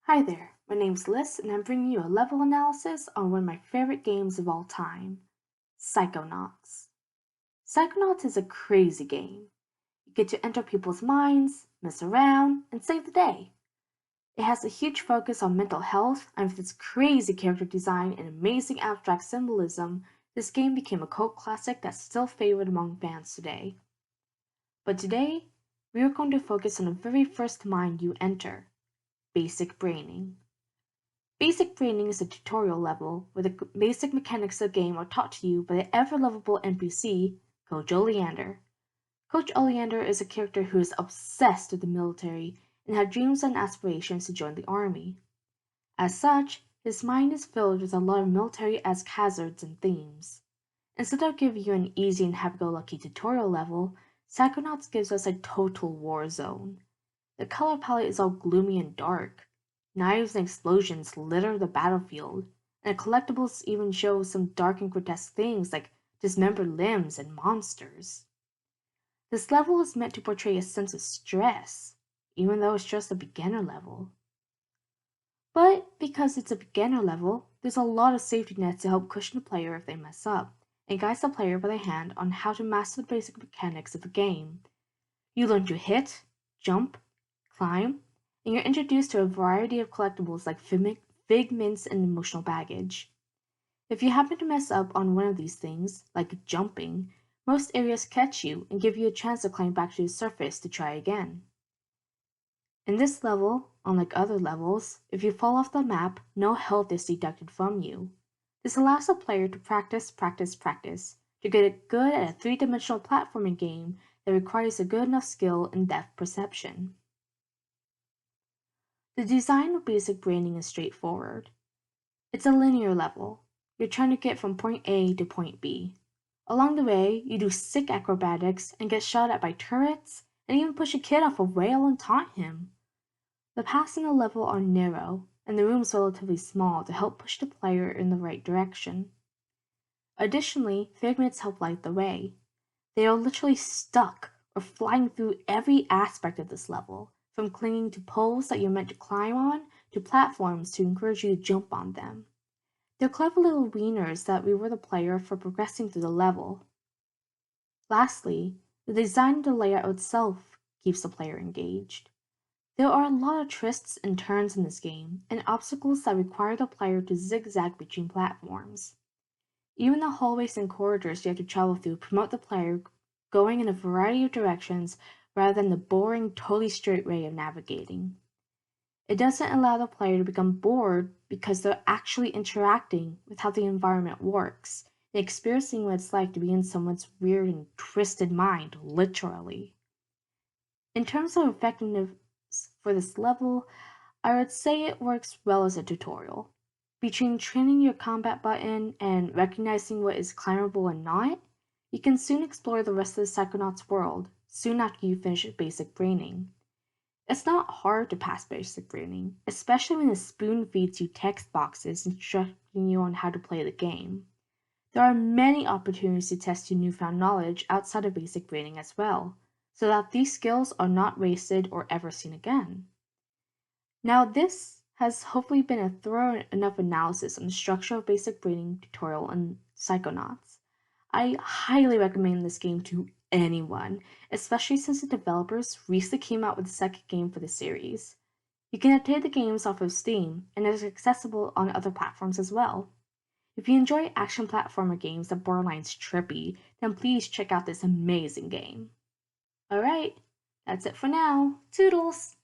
Hi there, my name's Liz, and I'm bringing you a level analysis on one of my favorite games of all time, Psychonauts. Psychonauts is a crazy game. You get to enter people's minds, mess around, and save the day. It has a huge focus on mental health, and with its crazy character design and amazing abstract symbolism, this game became a cult classic that's still favored among fans today. But today, we are going to focus on the very first mind you enter, basic braining. Basic Braining is a tutorial level where the basic mechanics of the game are taught to you by the ever-lovable NPC, Coach Oleander. Coach Oleander is a character who is obsessed with the military and had dreams and aspirations to join the army. As such, his mind is filled with a lot of military-esque hazards and themes. Instead of giving you an easy and happy-go-lucky tutorial level, Psychonauts gives us a total war zone. The color palette is all gloomy and dark. Knives and explosions litter the battlefield, and the collectibles even show some dark and grotesque things like dismembered limbs and monsters. This level is meant to portray a sense of stress, even though it's just a beginner level. But because it's a beginner level, there's a lot of safety nets to help cushion the player if they mess up, and guides the player by the hand on how to master the basic mechanics of the game. You learn to hit, jump, climb, and you're introduced to a variety of collectibles like figments and emotional baggage. If you happen to mess up on one of these things, like jumping, most areas catch you and give you a chance to climb back to the surface to try again. In this level, unlike other levels, if you fall off the map, no health is deducted from you. This allows the player to practice to get good at a three-dimensional platforming game that requires a good enough skill in depth perception. The design of basic braining is straightforward. It's a linear level. You're trying to get from point A to point B. Along the way, you do sick acrobatics and get shot at by turrets, and even push a kid off a rail and taunt him. The paths in the level are narrow, and the rooms relatively small to help push the player in the right direction. Additionally, figments help light the way. They are literally stuck or flying through every aspect of this level, from clinging to poles that you're meant to climb on to platforms to encourage you to jump on them. They're clever little wieners that reward the player for progressing through the level. Lastly, the design of the layout itself keeps the player engaged. There are a lot of twists and turns in this game, and obstacles that require the player to zigzag between platforms. Even the hallways and corridors you have to travel through promote the player going in a variety of directions rather than the boring, totally straight way of navigating. It doesn't allow the player to become bored because they're actually interacting with how the environment works and experiencing what it's like to be in someone's weird and twisted mind, literally. In terms of effectiveness for this level, I would say it works well as a tutorial. Between training your combat button and recognizing what is climbable and not, you can soon explore the rest of the Psychonauts world, soon after you finish basic braining. It's not hard to pass basic braining, especially when the spoon feeds you text boxes instructing you on how to play the game. There are many opportunities to test your newfound knowledge outside of basic braining as well, so that these skills are not wasted or ever seen again. Now, this has hopefully been a thorough enough analysis on the structure of basic braining tutorial on Psychonauts. I highly recommend this game to anyone, especially since the developers recently came out with a second game for the series. You can obtain the games off of Steam, and it is accessible on other platforms as well. If you enjoy action platformer games that borderline's trippy, then please check out this amazing game. Alright, that's it for now. Toodles!